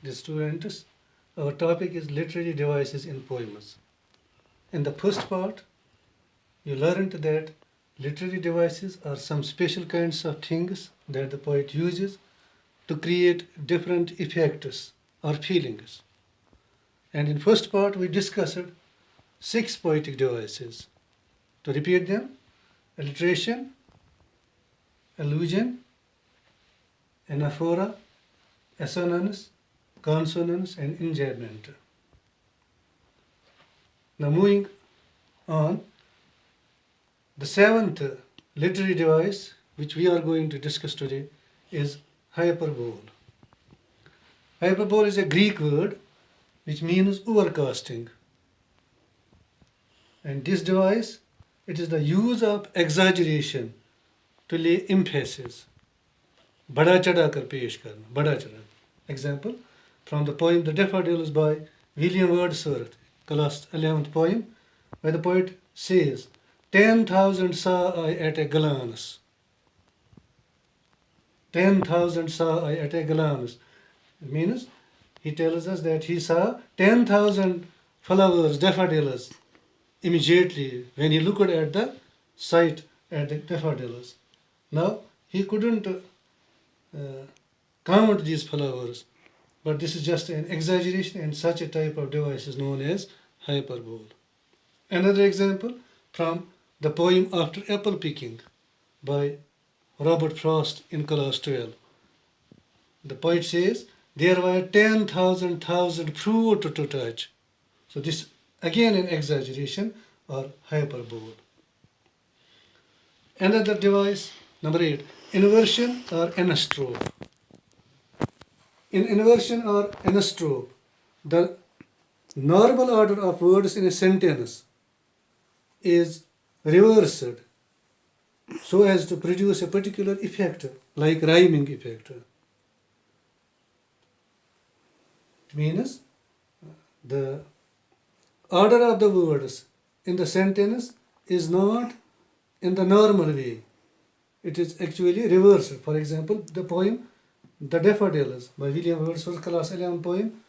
Dear students, our topic is literary devices in poems. In the first part, you learned that literary devices are some special kinds of things that the poet uses to create different effects or feelings. And in first part, we discussed 6 poetic devices. To repeat them, alliteration, allusion, anaphora, assonance, consonance, and enjambment. Now moving on, the 7th literary device which we are going to discuss today is hyperbole. Hyperbole is a Greek word which means overcasting. And this device, it is the use of exaggeration to lay emphasis. Bada chada kar pesh karna, bada chada. Example from the poem The Daffodils by William Wordsworth, class 11th poem, where the poet says, 10,000 saw I at a glance. 10,000 saw I at a glance. It means he tells us that he saw 10,000 flowers, daffodils, immediately when he looked at the sight at the daffodils. Now, he couldn't count these flowers, but this is just an exaggeration, and such a type of device is known as hyperbole. Another example from the poem After Apple Picking by Robert Frost in class 12. The poet says, there were 10,000 fruit to touch. So this again an exaggeration or hyperbole. Another device, number 8, inversion or anastrophe. In inversion or anastrophe, the normal order of words in a sentence is reversed so as to produce a particular effect, like rhyming effect. It means the order of the words in the sentence is not in the normal way. It is actually reversed. For example, the poem The Daffodils by William Wordsworth, class 11 poem,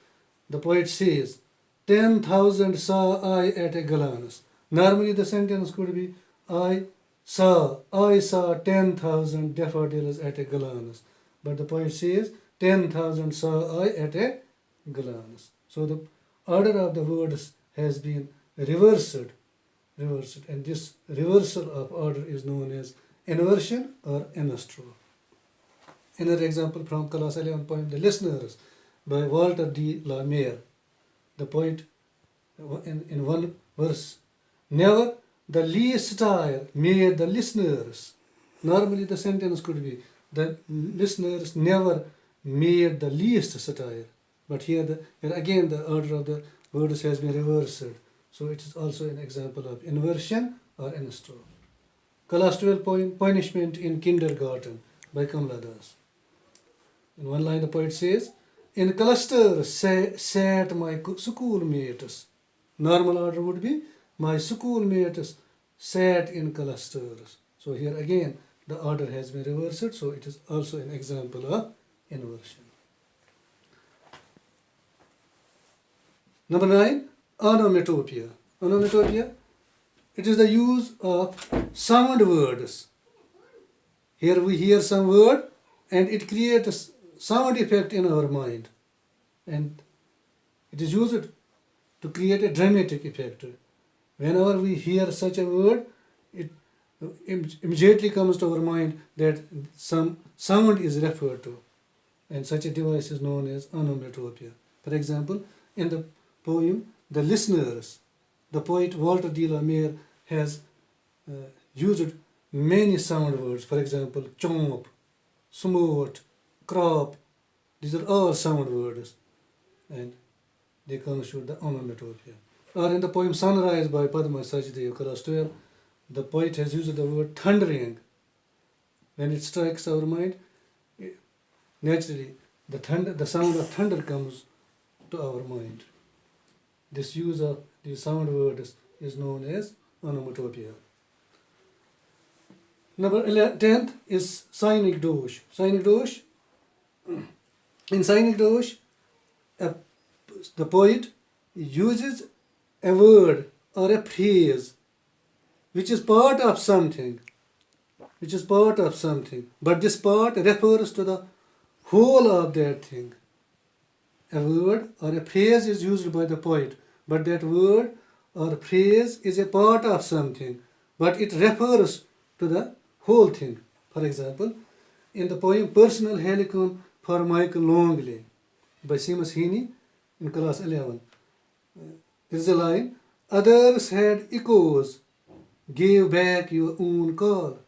the poet says, 10,000 saw I at a glance. Normally the sentence could be, I saw 10,000 daffodils at a glance. But the poet says, 10,000 saw I at a glance. So the order of the words has been reversed, and this reversal of order is known as inversion or anastrophe. Another example from class 11 poem The Listeners by Walter de la Mare. The poet in one verse, never the least tire made the listeners. Normally the sentence could be, the listeners never made the least satire. But here again the order of the words has been reversed. So it is also an example of inversion or anastrophe. Class 12 poem Punishment in Kindergarten by Kamala Das. In one line the poet says, in clusters sat my schoolmates. Normal order would be, my schoolmates sat in clusters. So here again the order has been reversed, so it is also an example of inversion. Number 9, onomatopoeia. Onomatopoeia, it is the use of sound words. Here we hear some word and it creates a sound effect in our mind, and it is used to create a dramatic effect. Whenever we hear such a word, it immediately comes to our mind that some sound is referred to, and such a device is known as onomatopoeia. For example, in the poem The Listeners, the poet Walter de la Mare has used many sound words. For example, chomp, smote, crop. These are all sound words, and they constitute the onomatopoeia. Or in the poem Sunrise by Padma Sachdev, class 12, the poet has used the word thundering. When it strikes our mind, naturally the sound of thunder comes to our mind. This use of these sound words is known as onomatopoeia. Number 10th is Scenic Dosh. Scenic Dosh. In Scenic Dosh, a, the poet uses a word or a phrase which is part of something, but this part refers to the whole of that thing. A word or a phrase is used by the poet, but that word or phrase is a part of something, but it refers to the whole thing. For example, in the poem Personal Helicon for Michael Longley by Seamus Heaney in class 11, there is a line, others had echoes, gave back your own call.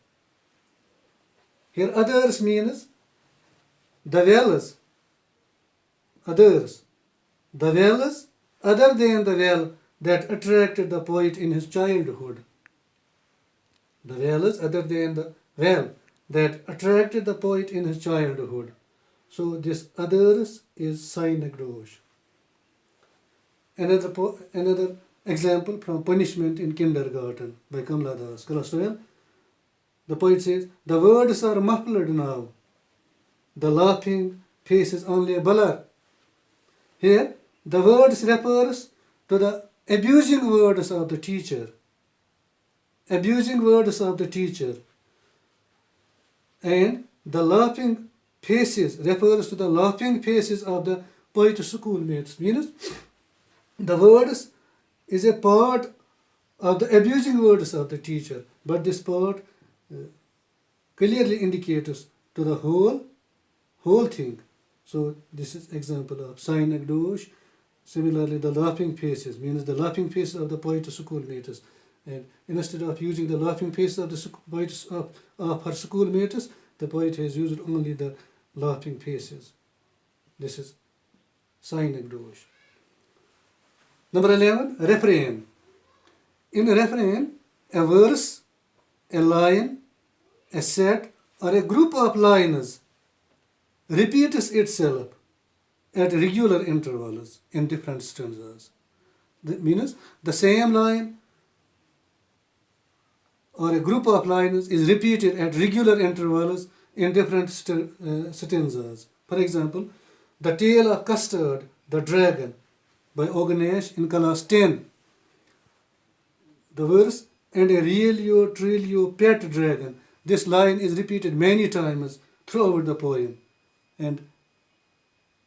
Here others means the wells, others, the wells other than the well that attracted the poet in his childhood. The wells other than the well that attracted the poet in his childhood. So this others is synecdoche. Another example from Punishment in Kindergarten by Kamala Das, class 12. The poet says, the words are muffled now. The laughing face is only a blur. Here, the words refers to the abusing words of the teacher. Abusing words of the teacher. And the laughing faces refers to the laughing faces of the poet's schoolmates. Means the words is a part of the abusing words of the teacher, but this part clearly indicates to the whole thing. So this is example of synecdoche. Similarly, the laughing faces means the laughing faces of the poet's schoolmates. And instead of using the laughing faces of the poets of her schoolmates, the poet has used only the laughing faces. This is synecdoche. Number 11, refrain. In a refrain, a verse, a line, a set, or a group of lines repeats itself at regular intervals in different stanzas. That means the same line or a group of lines is repeated at regular intervals in different stanzas. For example, The Tale of Custard the Dragon by Ognesh in class 10. The verse, and a Relio Trilio pet dragon. This line is repeated many times throughout the poem. And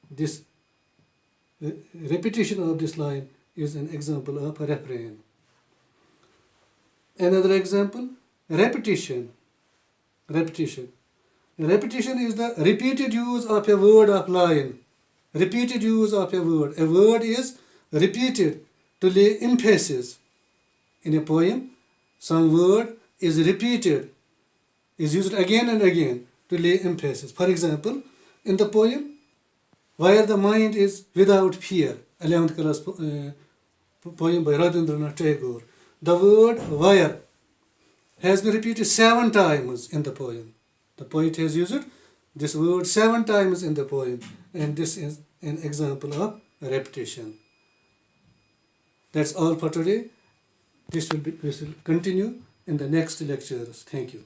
this repetition of this line is an example of a refrain. Another example, repetition. Repetition. Repetition is the repeated use of a word of line. Repeated use of a word. A word is repeated to lay emphasis. In a poem, some word is repeated, is used again and again to lay emphasis. For example, in the poem, Where the Mind is Without Fear, 11th class poem by Rabindranath Tagore, the word where has been repeated 7 times in the poem. The poet has used this word 7 times in the poem, and this is an example of repetition. That's all for today. We will continue in the next lectures. Thank you.